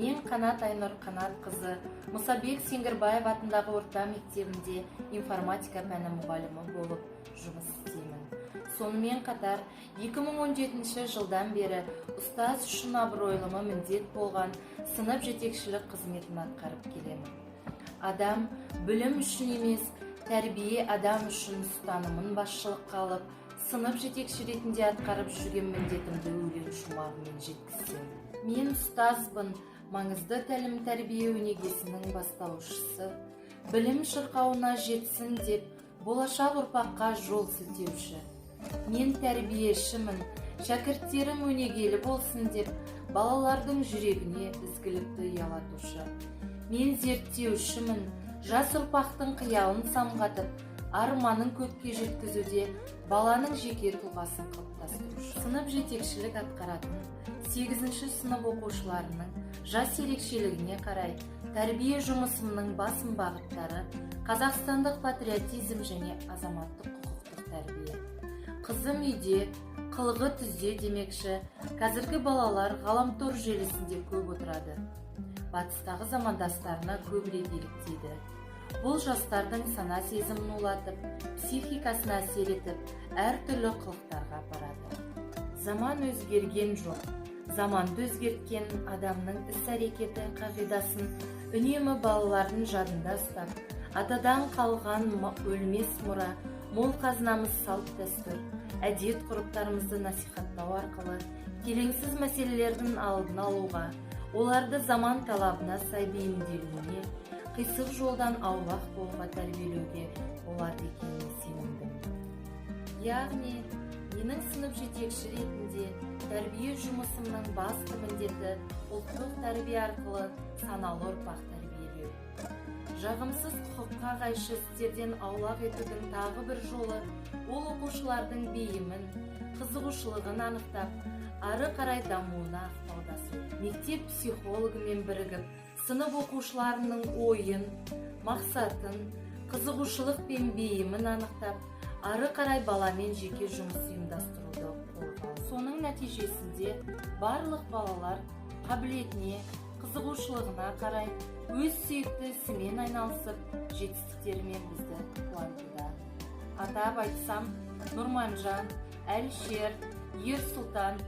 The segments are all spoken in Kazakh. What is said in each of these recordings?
Мен Қанат Айнұр Қанат қызы Мұсабек Сеңгірбаев атындағы орта мектебінде информатика пәні мұғалімі болып жұмыс істеймін. Сонымен қатар 2017 жылдан бері ұстаз үшін абыройлы міндет болған сынып жетекшілік қызметін атқарып келемін. Адам білім үшін емес, тәрбие адам үшін ұстанымын басшылыққа алып, сынып жетекші ретінде атқарып жүрген міндетімді өлең шумағымен жеткізсем. Мен ұстазбын, маңызды тәлім-тәрбие өнегесінің бастаушысы, білім шырқауына жетсін деп, болашақ ұрпаққа жол сілтеуші. Мен тәрбиешімін, шәкірттерім өнегелі болсын деп, балалардың жүрегіне ізгілікті ұялатушы. Мен зерттеушімін, жас ұрпақтың қиялын самғатып, арманын көкке жеткізуде баланың жеке тұлғасын қалыптастырушы. Сынып жетекшілік атқаратын 8-ші сынып оқушыларының жас ерекшелігіне қарай тәрбие жұмысымның басым бағыттары қазақстандық патриотизм және азаматтық құқықтық тәрбие. Қызым үйде, қылығы түзде демекші, қазіргі балалар ғаламтор желісінде көп отырады. Батыстағы замандастарына көбірек еліктейді. Бұл жастардың сана сезімін улатып, психикасына әсер етіп, әртүрлі қылықтарға апарады. Заман өзгерген жоқ. Заманды өзгерткен адамның іс-әрекеті қағидасын үнемі балалардың жадында ұстап, атадан қалған өлмес мұра, мол қазынамыз салт-дәстүр, әдет-ғұрыптарымызды насихаттау арқылы келеңсіз мәселелердің алдын алуға, оларды заман талабына сай бейімделуіне, қисық жолдан аулақ болуға тәрбиелеуге болады екеніне сенімдім. Яғни, менің сынып жетекші ретінде тәрбие жұмысымның басты міндеті ұлттық тәрбие арқылы саналы ұрпақ тәрбиелеу. Жағымсыз құқыққа қайшы істерден аулақ етудің тағы бір жолы ол оқушылардың бейімін, қызығушылығын анықтап, ары қарай дамуына ықпалдасу. Мектеп психологымен бірігіп, сынып оқушыларының ойын, мақсатын, қызығушылық пен бейімін анықтап, ары қарай баламен жеке жұмыс ұйымдастыруды қолға алу. Соның нәтижесінде барлық балалар қабілетіне, қызығушылығына қарай өз сүйікті ісімен айналысып, жетістіктерімен бізді қуантуда. Атап айтсам, Нұрманжан, Әлшер, Ерсұлтан,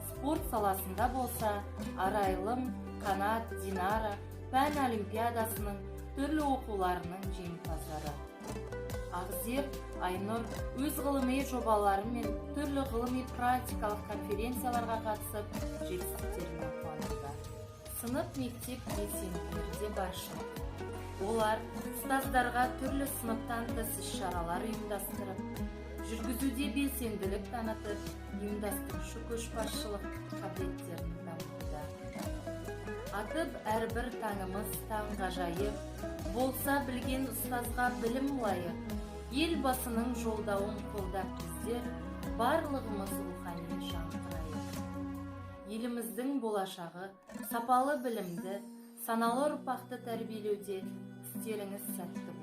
спорт саласында болса, Арайлым, Қанат, Динара пән олимпиадасының түрлі оқуларының жеңімпаздары. Ақзер, Айнұр өз ғылыми жобалары мен түрлі ғылыми практикалық конференцияларға қатысып, жетістіктерімен қуантуда. Сынып мектеп белсенділерде баршылық. Олар ұстаздарға түрлі сыныптан тыс іс-шаралар ұйымдастырып, жүргізуде белсенділік танытып, ұйымдастырушы көшбасшылық қабілеттерін дамытуда. Атып әрбір таңымыз таңғажайып, болса білген ұстазға білім лайық, елбасының жолдауын қолдап біздер барлығымыз рухани жаңғырайық. Еліміздің болашағы сапалы білімді, саналы ұрпақты тәрбиелеуде істеріңіз сәтті